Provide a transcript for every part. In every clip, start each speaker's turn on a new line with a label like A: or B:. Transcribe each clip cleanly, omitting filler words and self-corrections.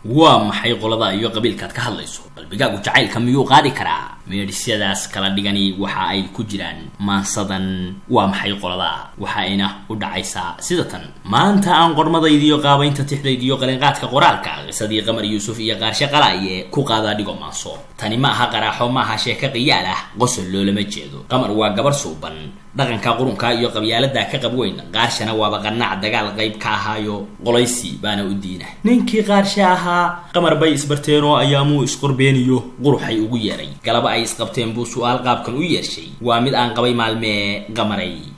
A: ومحي قلدا iyo qabiilkaad ka hadlayso qalbigaagu jacaylka miyuu qaadi karaa meedhisyadaas kala dhigani waxa ay ku jiraan maansadan waa maxay qolada waxa ayna u dhacaysaa sidatan maanta aan qormadaydiyo qaabaynta tixdaydiyo qalinqaadka qoraalka qisadii qamar yuusuf iyo qaarshe qalaaye ku qaada dhigo maanso tani ma aha qaraaxo ma aha sheeko qiyaal ah qosol loolama jeedo qamar waa gabar suuban dhaqanka qurunka iyo qabyaalada ka qabweyn qaarshana waa qanac dagaal qayb ka ahaayo qolaysi baana u diina ninkii qaarshe aha qamar bay isbarteeno ayaamu isqorbeeniyo quruxay ugu yeeray galaba ay isqabteen buu su'aal qaabkan u yeeshay waa mid aan qabay maalme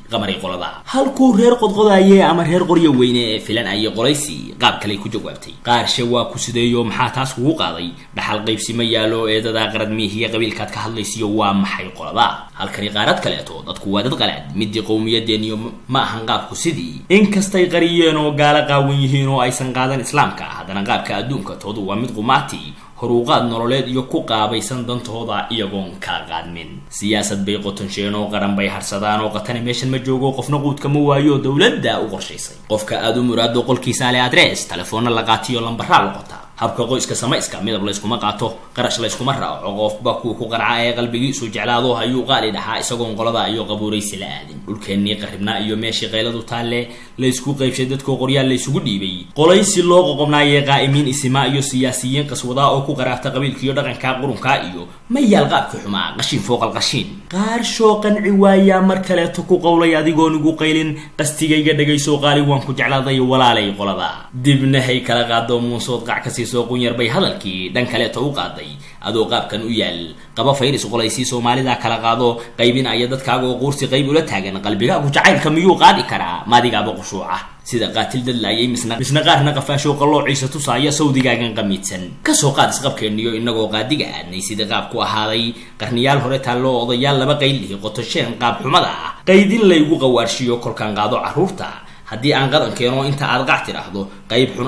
A: qamaray qolada halku reer qodqodaye ama reer qoryo weyne filan ay qolaysi qaab kale ku jawaabtay qaarshe waa ku sideeyo maxaa taas ugu qaaday dhaxal qaybsi ma yaalo eedada qarad miihiya qabiilkaad ka hadlaysiyo waa maxay qolada halkani qaarad kale to dadku waa dad qalad mid qowmiyadeeniyo ma ahan qaabku sidii in kastay qariyeen oo gaala qaawan yihiin oo aysan qaadan islaamka hadana qaabka adduunka toodu waa mid qumaati horuuqaad nololeed iyo ku qaabaysan dantooda iyagoon ka qaadmin siyaasad bay qotonsheen oo qaran bay harsadaan oo qatana meeshan ma joogo qofna quudka ma waayo dawladda u qorshaysay qofka aad u muraado qolkiisa leh address telefoon la qaatiyo lambar la qota habka qoyska samayska midab la isku ma qaato qarash la isku ma raaco qofba ku qanca ee qalbigiisu jeclaado ayuu qaali dhaxaa isagoon qolada iyo qabuuraysi la aadin dhulkeenii qaribna iyo meeshii qayladu taale la isku qaybshay dadku qoryaal la isugu dhiibay qolaysi loo qoqobnaayay qaa'imiin isma iyo siyaasiyiin qaswada oo ku qaraafta qabiilka iyo dhaqanka qurunka iyo ma yaal qaabka xumaa qashin fooqal qashin qaarsho qanci waaya mar kale ku qowlay adigoo nugu qaylin qastigayga dhagayso qaali waan ku jeclaaday walaalay qolada dibna hay kala qaado muusood qac ka soo qunyar bay hadalkii dhan kale u qaaday adoo qaabkan u yaal qaba fayris qolaysi Soomaalida kala qaado qaybin ay dadkaaga oo qoorsi qayb ula taagan qalbigaagu jacaylka miyuu qaadi karaa maadigaaba qushuuca sida qaatil dadlaayay misna qaarna qafaasho qalloociisa tusaaya sawdigaagan qamiidsan ka soo qaad isqabkeeniyo inagoo qaadiga aanay sida qaab ku ahaaday qarniyaal hore taalo odayaal laba qaylihi qotosheen qaab xumada ah qaydin la igu qawaarshiyo kolkan qaado caruurta haddii aan qadan keeno inta aad qac tiraahdo qayb xun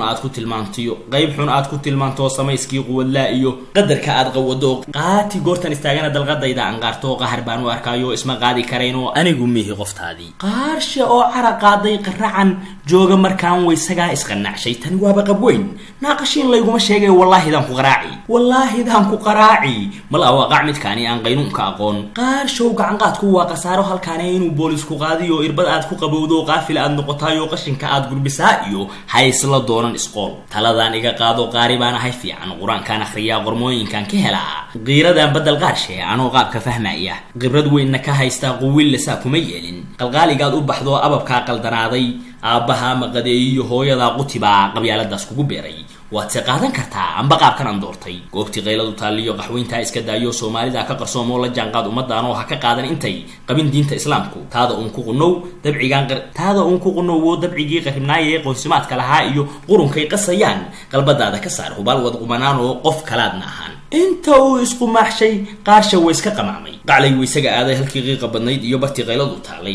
A: aad ku tilmaanto samayskii quwadla iyo qadarka aad qawado qaati goortan istaagana dalqadayda aan qaarto qahar baan u arkaayo isma qaadi kareyno anigu mihi qoftaadii qaarshe oo cara qaaday qaracan jooga markaan waysaga isqanacshay tan waaba qabweyn naaqashin layguma sheegay wallahi daan ku qaraaci mal awa qacmidkaani aan qaynuunka aqoon qaarshow gacan qaadku waa qasaaro halkaani inuu boolisku qaadiyo irbad aad ku qabowdo qaafil aad noqoto qashinka aad gurbisaa iyo haysla doonan isqool taladan iga qaado qaari baan ahay fiican quraankan akhriya qormooyinkan ka helaa qiiradan badal qaarshe anoo qaabka fahmaya qibrad weyn ka haysta quwil la saa kuma yeelin qalqaaligaad u baxdo ababka qaldanaaday aabaha maqadeeyo hooyada qutiba qabyaaladaas kugu beeray waad qaadan kartaa amba qaabkan aan doortay goobti qayladu taaliyo qaxweynta iska daayo Soomaalida ka qarsoomo la jaanqaad ummadaan oo ha ka qaadan intay qabin diinta islaamku taada uun ku qunow dabcigii qaribnaayay qoysimaadka lahaa iyo qurunkay qasayaan qalbadaada ka saar hubal wad qumanaan oo qof kalaadna ahaan inta uu isku maaxshay qaarsha way iska qamaamay qaclay waysaga aaday halkii qiiqa badnayd iyo bartii qayladu taalay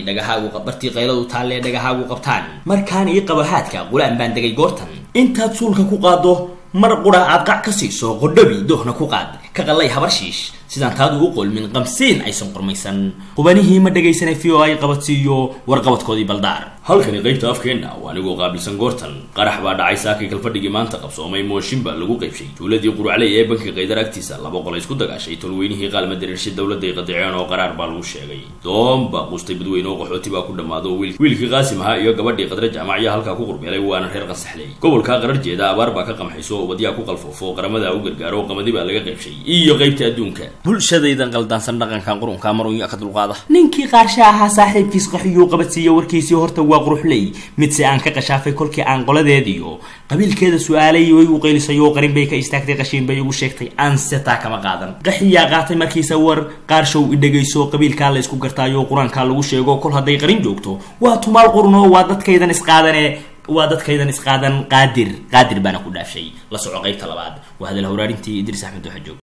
A: dhagahaagu qabtaan markaan ii qabahaadka qulaan baan dagay goortan intaad suulka ku qaado mar qura aad qac ka siiso qodhabi dohna ku qaad ka qalay habarshiish sidaan taadu u qolmin qamsiin aysan qormaysan qubanihii ma dhagaysanay fiyo ay qabadsiiyo warqabadkoodii baldaar halkani qaybta afkeena waa anigoo qaabilsan goortan qarax baa dhacay saakay kalfadhigii maanta qabsoomay mooshin baa lagu qaybshay tuuladii quracley ee banki qaydar agtiisa laba qol isku dagaashay tolweynihii qaalma dareershay dawladda qadiceen oo qaraar baa lagu sheegay doomba qustay badweyne oo qaxooti baa ku dhamaado wiilkii qaasim ahaa iyo gabadhii qadra jaamaciyada halka ku qurbeelay waana reer qasaxley gobolka qarar jeeda abaar baa ka qamxayso ubadiya ku qalfoofo qaramada u gargaaro qamadi baa laga qaybshay iyo qaybta adduunka bulshadaydan qaldansan dhaqanka qurunka maruunya ka dulqaada ninkii qaarsha ahaa saaxiibkiis qaxiyo qabadsiyo warkiisii horta waa quruxley mid si aan ka qashaafay kolkii aan qoladeediyo qabiilkeeda su'aalay way u qeylisayo qarin bay ka istaagtay qashin bay ugu sheegtay aan seta kama qaadan qaxiya qaatay markiisa war qaarshow idagayso qabiilka la isku gartaayo quraanka lagu sheego kol haday qarin joogto waa tumaal qurno waa dadkaydan isqaadan qaadir baana ku dhaafshay la soco qaybta labaad waa hadal hawraarintii Idris Axmed Waxjoog